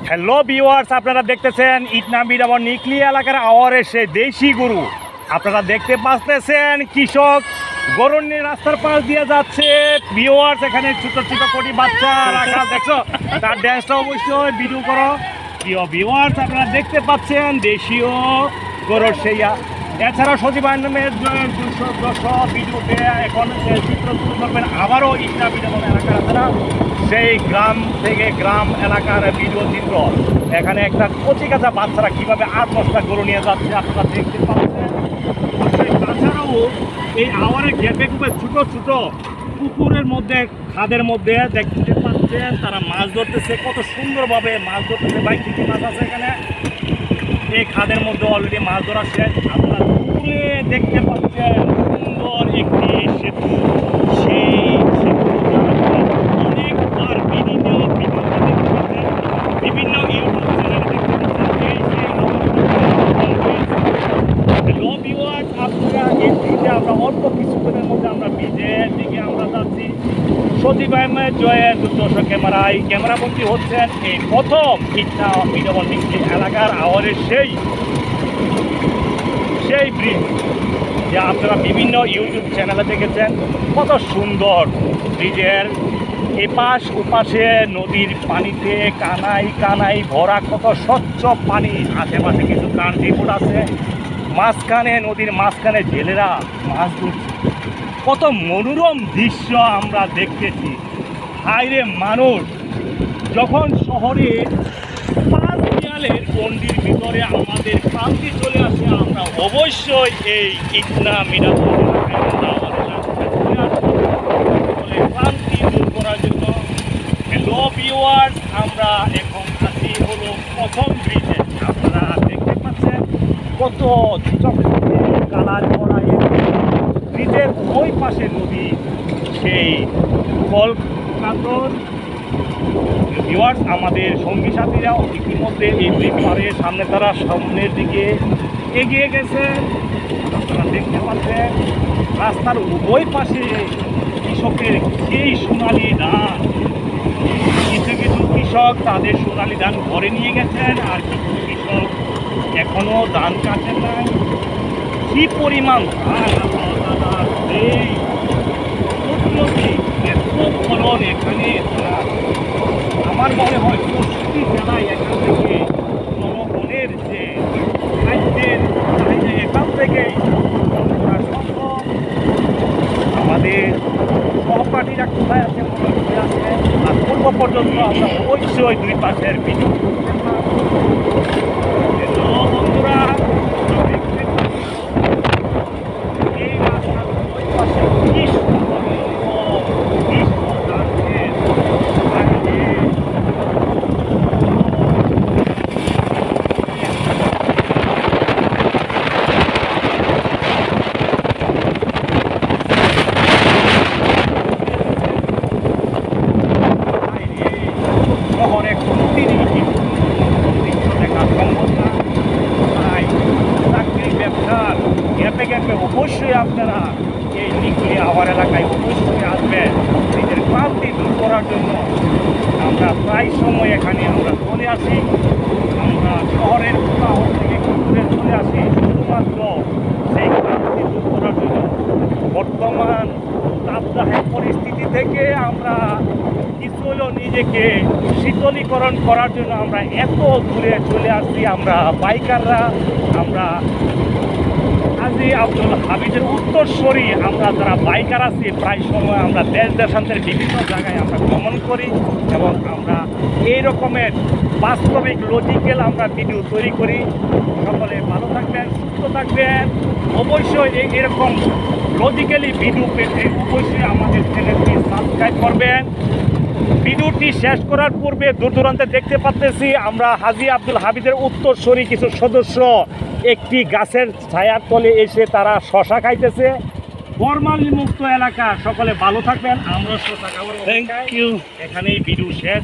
Hello viewers, আপনারা দেখতেছেন ইটনা মিরাবর নিকলি এলাকার আওয়ারের সেই দেশি গরু। আপনারা দেখতে পাচ্ছেন কৃষক গরু নিয়ে রাস্তার পাশ দিয়ে যাচ্ছে। ভিউয়ার্স, এখানে ছোট ছোট কোটি বাচ্চা রাখা, দেখছো তার ড্যান্সটা অবশ্যই ভিডিও করো। প্রিয় ভিউয়ার্স, আপনারা দেখতে পাচ্ছেন দেশীয় গরুর সেইয়া। এছাড়াও সজীব নামের 200 ভিডিওতে এখন চিত্র তুলে ধরবেন আবারও ইটনা মিরাবর এলাকার আপনারা সেই গ্রাম থেকে গ্রাম এলাকার ভিডিও চিত্র। এখানে একটা কচি কাঁচা বাচ্চারা কীভাবে 8-10টা গরু নিয়ে যাচ্ছে আপনারা দেখতে পাচ্ছেন। তাছাড়াও এই আওয়ারের গেপে খুবই ছোটো ছোটো পুকুরের মধ্যে খাদের মধ্যে দেখতে পাচ্ছেন তারা মাছ ধরতেছে। কত সুন্দরভাবে মাছ ধরতেছে। ভাই কী কী মাছ আছে এখানে? এই খাদের মধ্যে অলরেডি মাছ ধরা শেষ। আপনারা দূরে দেখতে পাচ্ছেন সুন্দর একটি সেতু। সেই সেতু অনেকবার বিভিন্ন ইউটিউব চ্যানেলে দেখতে পাচ্ছেন। আমরা অল্প কিছুক্ষণের মধ্যে আমরা বিজের দিকে আমরা যাচ্ছি। সজীব আহমেদ জয়ের দুর্দর্শক ক্যামেরাবন্দি হচ্ছেন এই প্রথম ইটনা মিরাবর নিকলি এলাকার আওয়ারের সেই ব্রিজ যা আপনারা বিভিন্ন ইউটিউব চ্যানেলে দেখেছেন। কত সুন্দর ব্রিজের এপাশ ওপাশে নদীর পানিতে কানাই কানাই ভরা, কত স্বচ্ছ পানি। আশেপাশে কিছু কান্ট্রিবোট আছে, মাঝখানে নদীর মাঝখানে জেলেরা মাছ ধরছে। কত মনোরম দৃশ্য আমরা দেখতেছি। হায়রে মানুষ যখন শহরে 5 দেয়ালের গণ্ডির ভিতরে আমাদের ক্লান্তি চলে আসে, আমরা অবশ্যই এই ইটনা মিরাবর ক্লান্তি দূর করার জন্য। হ্যালো ভিউয়ার্স, আমরা এখন আছি হলো প্রথম ব্রিজে। আপনারা দেখতে পাচ্ছেন কত কালার করা ব্রিজের ওই পাশে নদী, সেই কলকাতার ভিউয়ার্স আমাদের সঙ্গী সাথীরাও ইতিমধ্যে এই ব্রিজ পাড়ের সামনে তারা সামনের দিকে এগিয়ে গেছে। আপনারা দেখতে পাচ্ছেন রাস্তার উভয় পাশে কৃষকের সেই সোনালি ধান। কিছু কিছু কৃষক তাদের সোনালি ধান ঘরে নিয়ে গেছেন, আর কিছু কৃষক এখনও ধান কাটেন নাই। কি পরিমাণ ধান এই এত ফলন এখানে, আমার মনে হয় 65 জেলায় এখান থেকে জনগণের যে খাদ্যের এখান থেকেই সম্ভব। আমাদের সহপাঠীরা কোথায় আছে মনে আছে, আর পূর্ব পর্যন্ত আমরা অবশ্যই দুই পাশের ভিডিও বন্ধুরা এই রাস্তার ওই পাশে কি শহরে দেখা সম্ভব না। তাই চাকরি ব্যবসার গ্যাপে গ্যাপে অবশ্যই আপনারা এই নিকলি আওয়ার এলাকায় অবশ্যই আসবেন নিজের ক্লান্তি দূর করার জন্য। আমরা প্রায় সময় এখানে আমরা চলে আসি, আমরা শহরের কোথাও থেকে ঘুরে চলে আসি শুধুমাত্র সেই ক্লান্তি দূর করার জন্য। বর্তমান তাপদাহের পরিস্থিতি থেকে আমরা কিছু হলেও নিজেকে শীতলীকরণ করার জন্য আমরা এত দূরে চলে আসছি। আমরা বাইকাররা, আমরা হাজী আব্দুল হামিদের উত্তরসূরি আমরা যারা বাইকার আছি, প্রায় সময় আমরা দেশ দেশান্তের বিভিন্ন জায়গায় আমরা ভ্রমণ করি এবং আমরা এই রকমের বাস্তবিক লজিক্যাল আমরা ভিডিও তৈরি করি। সকলে ভালো থাকবেন, সুস্থ থাকবেন। অবশ্যই এরকম লজিক্যালি ভিডিও পেতে অবশ্যই আমাদের চ্যানেলটি সাবস্ক্রাইব করবেন। ভিডিওটি শেষ করার পূর্বে দূর দূরান্তে দেখতে পাচ্ছি আমরা হাজী আব্দুল হামিদের উত্তরসূরি কিছু সদস্য একটি গাছের ছায়ার তলে এসে তারা শশা খাইতেছে। ফরমালি মুক্ত এলাকা, সকলে ভালো থাকবেন। আমরা শশা খাবার, থ্যাংক ইউ। এখানেই ভিডিও শেষ।